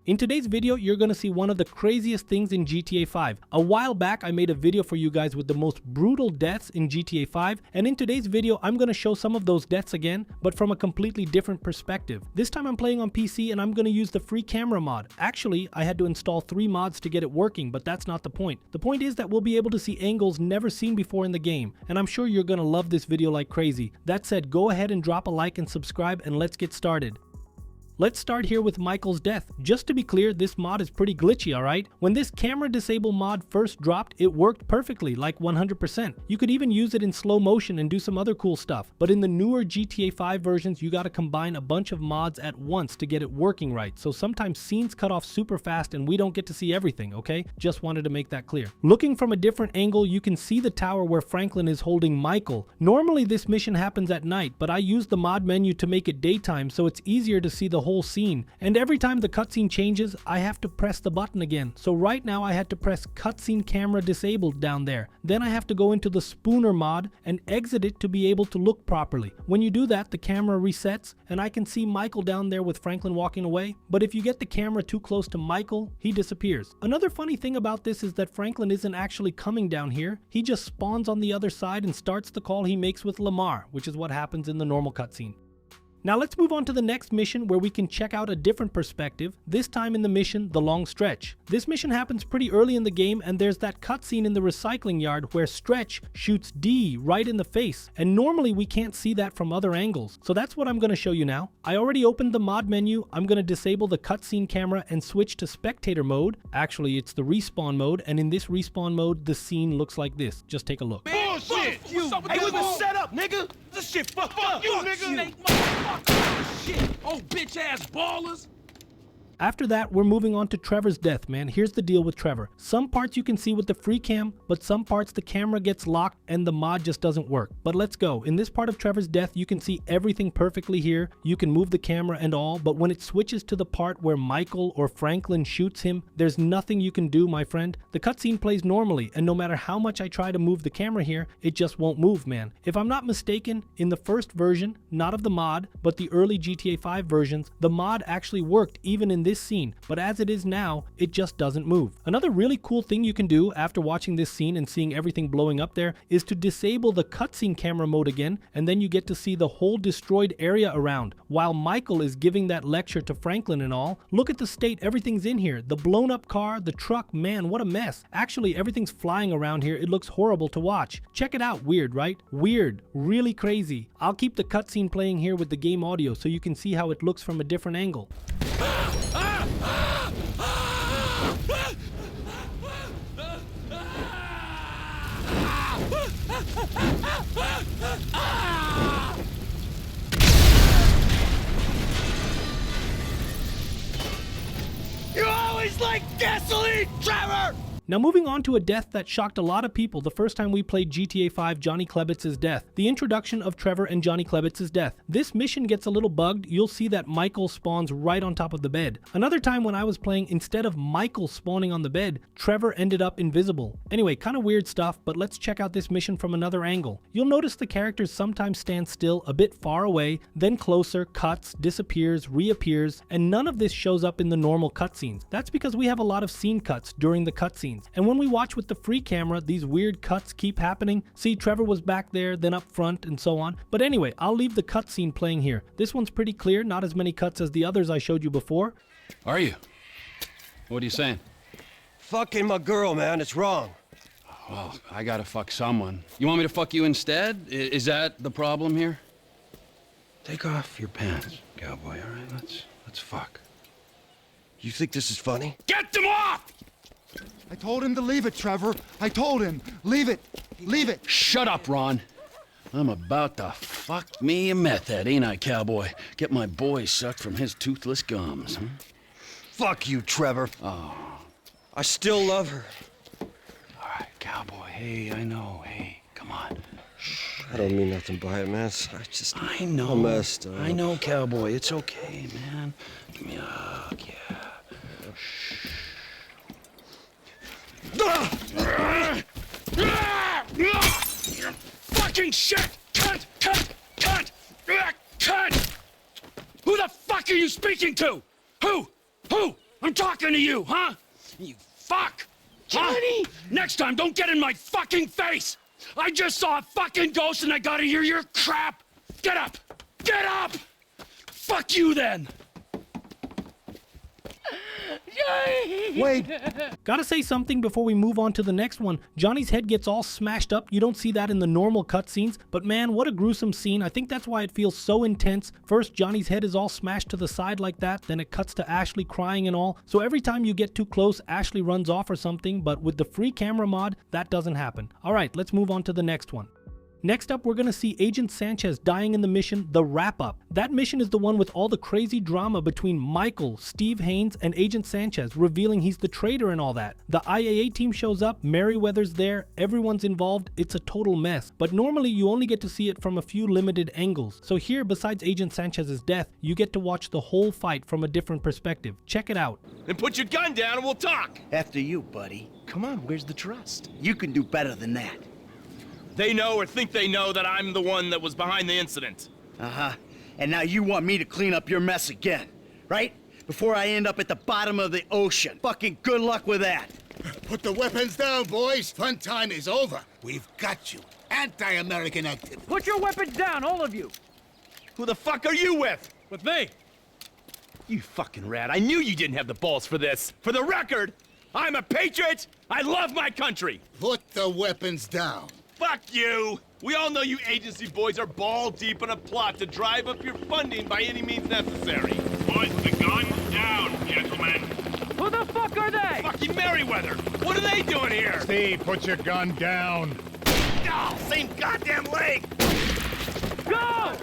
In today's video, you're gonna see one of the craziest things in GTA 5. A while back, I made a video for you guys with the most brutal deaths in GTA 5, and in today's video, I'm gonna show some of those deaths again, but from a completely different perspective. This time I'm playing on PC and I'm gonna use the Freecam mod. Actually, I had to install 3 mods to get it working, but that's not the point. The point is that we'll be able to see angles never seen before in the game, and I'm sure you're gonna love this video like crazy. That said, go ahead and drop a like and subscribe, and let's get started. Let's start here with Michael's death. Just to be clear, this mod is pretty glitchy, alright? When this camera disable mod first dropped, it worked perfectly, like 100%. You could even use it in slow motion and do some other cool stuff. But in the newer GTA 5 versions, you gotta combine a bunch of mods at once to get it working right. So sometimes scenes cut off super fast and we don't get to see everything, okay? Just wanted to make that clear. Looking from a different angle, you can see the tower where Franklin is holding Michael. Normally this mission happens at night, but I used the mod menu to make it daytime so it's easier to see the whole scene, and every time the cutscene changes I have to press the button again. So right now I had to press cutscene camera disabled down there. Then I have to go into the spooner mod and exit it to be able to look properly. When you do that, the camera resets and I can see Michael down there with Franklin walking away, but if you get the camera too close to Michael, he disappears. Another funny thing about this is that Franklin isn't actually coming down here. He just spawns on the other side and starts the call he makes with Lamar, which is what happens in the normal cutscene. Now let's move on to the next mission where we can check out a different perspective, this time in the mission, The Long Stretch. This mission happens pretty early in the game and there's that cutscene in the recycling yard where Stretch shoots D right in the face, and normally we can't see that from other angles. So that's what I'm going to show you now. I already opened the mod menu. I'm going to disable the cutscene camera and switch to spectator mode. Actually, it's the respawn mode, and in this respawn mode, the scene looks like this. Just take a look. Bullshit! Hey, we was set up, nigga! This shit fucked up! You, nigga! Shit! Oh, bitch-ass ballers! After that, we're moving on to Trevor's death, man. Here's the deal with Trevor. Some parts you can see with the free cam, but some parts the camera gets locked and the mod just doesn't work. But let's go. In this part of Trevor's death, you can see everything perfectly here. You can move the camera and all, but when it switches to the part where Michael or Franklin shoots him, there's nothing you can do, my friend. The cutscene plays normally, and no matter how much I try to move the camera here, it just won't move, man. If I'm not mistaken, in the first version, not of the mod, but the early GTA 5 versions, the mod actually worked even in this scene, but as it is now, it just doesn't move. Another really cool thing you can do after watching this scene and seeing everything blowing up there is to disable the cutscene camera mode again, and then you get to see the whole destroyed area around. While Michael is giving that lecture to Franklin and all, look at the state everything's in here. The blown up car, the truck, man, what a mess. Actually, everything's flying around here. It looks horrible to watch. Check it out. Weird, right? Weird. Really crazy. I'll keep the cutscene playing here with the game audio so you can see how it looks from a different angle. You always like gasoline, Trevor! Now moving on to a death that shocked a lot of people the first time we played GTA 5, Johnny Klebitz's death. The introduction of Trevor and Johnny Klebitz's death. This mission gets a little bugged. You'll see that Michael spawns right on top of the bed. Another time when I was playing, instead of Michael spawning on the bed, Trevor ended up invisible. Anyway, kind of weird stuff, but let's check out this mission from another angle. You'll notice the characters sometimes stand still, a bit far away, then closer, cuts, disappears, reappears, and none of this shows up in the normal cutscenes. That's because we have a lot of scene cuts during the cutscenes. And when we watch with the free camera, these weird cuts keep happening. See, Trevor was back there, then up front, and so on. But anyway, I'll leave the cutscene playing here. This one's pretty clear, not as many cuts as the others I showed you before. Are you? What are you saying? Fucking my girl, man. It's wrong. Well, I gotta fuck someone. You want me to fuck you instead? Is that the problem here? Take off your pants, cowboy, all right? Let's fuck. You think this is funny? Get them off! I told him to leave it, Trevor. I told him. Leave it. Leave it. Shut up, Ron. I'm about to fuck me a meth head, ain't I, cowboy? Get my boy sucked from his toothless gums. Huh? Fuck you, Trevor. Oh. I still love her. All right, cowboy. Hey, I know. Hey, come on. I don't mean nothing by it, man. I know. I'm messed up. I know, cowboy. It's okay, man. Give me a hug, yeah. Fucking shit! Cunt! Who the fuck are you speaking to? Who? I'm I'm talking to you, huh? You fuck! Johnny! Huh? Next time, don't get in my fucking face! I just saw a fucking ghost and I gotta hear your crap! Get up! Get up! Fuck you then! Wait! Gotta say something before we move on to the next one. Johnny's head gets all smashed up. You don't see that in the normal cutscenes, but man, what a gruesome scene. I think that's why it feels so intense. First, Johnny's head is all smashed to the side like that, then it cuts to Ashley crying and all. So every time you get too close, Ashley runs off or something, but with the free camera mod, that doesn't happen. Alright, let's move on to the next one. Next up, we're gonna see Agent Sanchez dying in the mission, The Wrap-Up. That mission is the one with all the crazy drama between Michael, Steve Haynes, and Agent Sanchez, revealing he's the traitor and all that. The IAA team shows up, Merryweather's there, everyone's involved, it's a total mess. But normally you only get to see it from a few limited angles. So here, besides Agent Sanchez's death, you get to watch the whole fight from a different perspective. Check it out. Then put your gun down and we'll talk. After you, buddy. Come on, where's the trust? You can do better than that. They know or think they know that I'm the one that was behind the incident. Uh-huh. And now you want me to clean up your mess again, right? Before I end up at the bottom of the ocean. Fucking good luck with that. Put the weapons down, boys. Fun time is over. We've got you. Anti-American activity. Put your weapons down, all of you! Who the fuck are you with? With me! You fucking rat. I knew you didn't have the balls for this. For the record, I'm a patriot. I love my country. Put the weapons down. Fuck you! We all know you agency boys are ball deep in a plot to drive up your funding by any means necessary. Put the guns down, gentlemen. Who the fuck are they? Fucking Merryweather! What are they doing here? Steve, put your gun down. Oh, same goddamn leg! Go!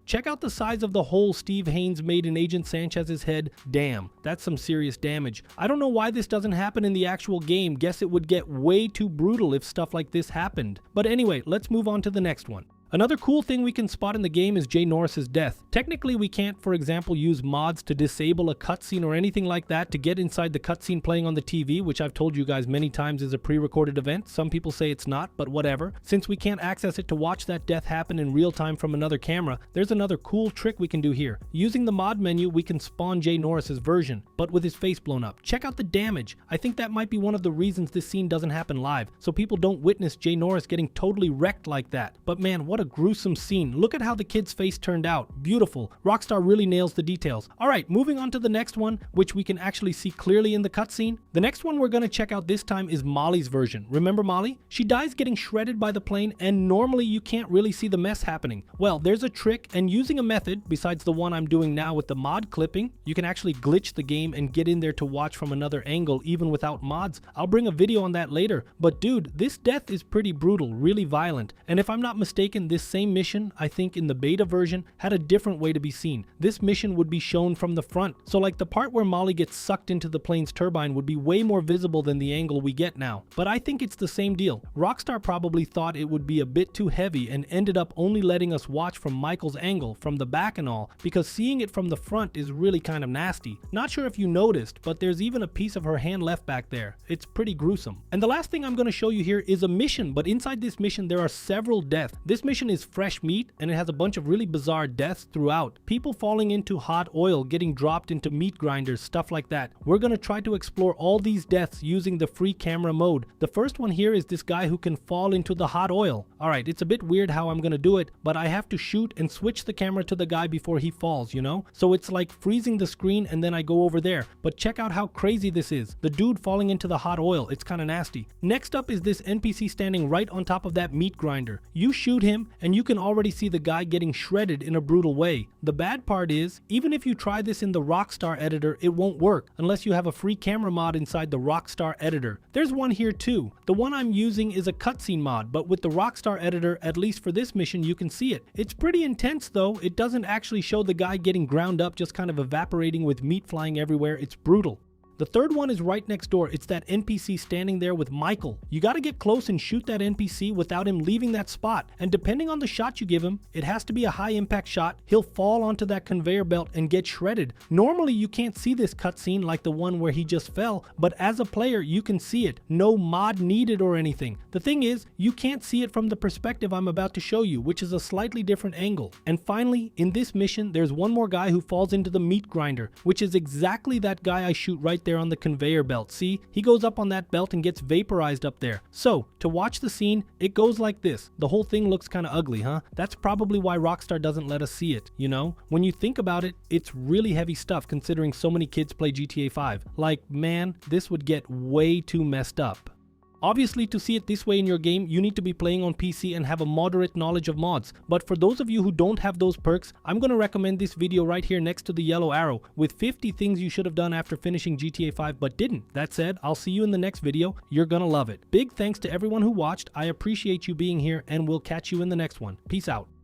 Check out the size of the hole Steve Haynes made in Agent Sanchez's head. Damn, that's some serious damage. I don't know why this doesn't happen in the actual game. Guess it would get way too brutal if stuff like this happened. But anyway, let's move on to the next one. Another cool thing we can spot in the game is Jay Norris's death. Technically, we can't, for example, use mods to disable a cutscene or anything like that to get inside the cutscene playing on the TV, which I've told you guys many times is a pre-recorded event. Some people say it's not, but whatever. Since we can't access it to watch that death happen in real time from another camera, there's another cool trick we can do here. Using the mod menu, we can spawn Jay Norris's version, but with his face blown up. Check out the damage. I think that might be one of the reasons this scene doesn't happen live, so people don't witness Jay Norris getting totally wrecked like that. But man, what a gruesome scene. Look at how the kid's face turned out. Beautiful. Rockstar really nails the details. Alright, moving on to the next one, which we can actually see clearly in the cutscene. The next one we're going to check out this time is Molly's version. Remember Molly? She dies getting shredded by the plane, and normally you can't really see the mess happening. Well, there's a trick, and using a method, besides the one I'm doing now with the mod clipping, you can actually glitch the game and get in there to watch from another angle even without mods. I'll bring a video on that later, but dude, this death is pretty brutal, really violent, and if I'm not mistaken, this same mission, I think in the beta version, had a different way to be seen. This mission would be shown from the front, so like the part where Molly gets sucked into the plane's turbine would be way more visible than the angle we get now. But I think it's the same deal. Rockstar probably thought it would be a bit too heavy and ended up only letting us watch from Michael's angle, from the back and all, because seeing it from the front is really kind of nasty. Not sure if you noticed, but there's even a piece of her hand left back there. It's pretty gruesome. And the last thing I'm going to show you here is a mission, but inside this mission there are several deaths. This mission is fresh meat, and it has a bunch of really bizarre deaths throughout. People falling into hot oil, getting dropped into meat grinders, stuff like that. We're gonna try to explore all these deaths using the free camera mode. The first one here is this guy who can fall into the hot oil. Alright, it's a bit weird how I'm gonna do it, but I have to shoot and switch the camera to the guy before he falls, you know? So it's like freezing the screen and then I go over there. But check out how crazy this is. The dude falling into the hot oil, it's kinda nasty. Next up is this NPC standing right on top of that meat grinder. You shoot him and you can already see the guy getting shredded in a brutal way. The bad part is, even if you try this in the Rockstar editor, it won't work unless you have a free camera mod inside the Rockstar editor. There's one here too. The one I'm using is a cutscene mod, but with the Rockstar editor, at least for this mission, you can see it. It's pretty intense though. It doesn't actually show the guy getting ground up, just kind of evaporating with meat flying everywhere. It's brutal. The third one is right next door. It's that NPC standing there with Michael. You gotta get close and shoot that NPC without him leaving that spot. And depending on the shot you give him, it has to be a high impact shot. He'll fall onto that conveyor belt and get shredded. Normally you can't see this cutscene like the one where he just fell, but as a player you can see it. No mod needed or anything. The thing is, you can't see it from the perspective I'm about to show you, which is a slightly different angle. And finally, in this mission, there's one more guy who falls into the meat grinder, which is exactly that guy I shoot right there on the conveyor belt. See, he goes up on that belt and gets vaporized up there. So, to watch the scene, it goes like this. The whole thing looks kind of ugly, huh? That's probably why Rockstar doesn't let us see it, you know? When you think about it, it's really heavy stuff considering so many kids play GTA 5. Like, man, this would get way too messed up. Obviously, to see it this way in your game, you need to be playing on PC and have a moderate knowledge of mods. But for those of you who don't have those perks, I'm going to recommend this video right here next to the yellow arrow with 50 things you should have done after finishing GTA 5 but didn't. That said, I'll see you in the next video. You're gonna love it. Big thanks to everyone who watched. I appreciate you being here, and we'll catch you in the next one. Peace out.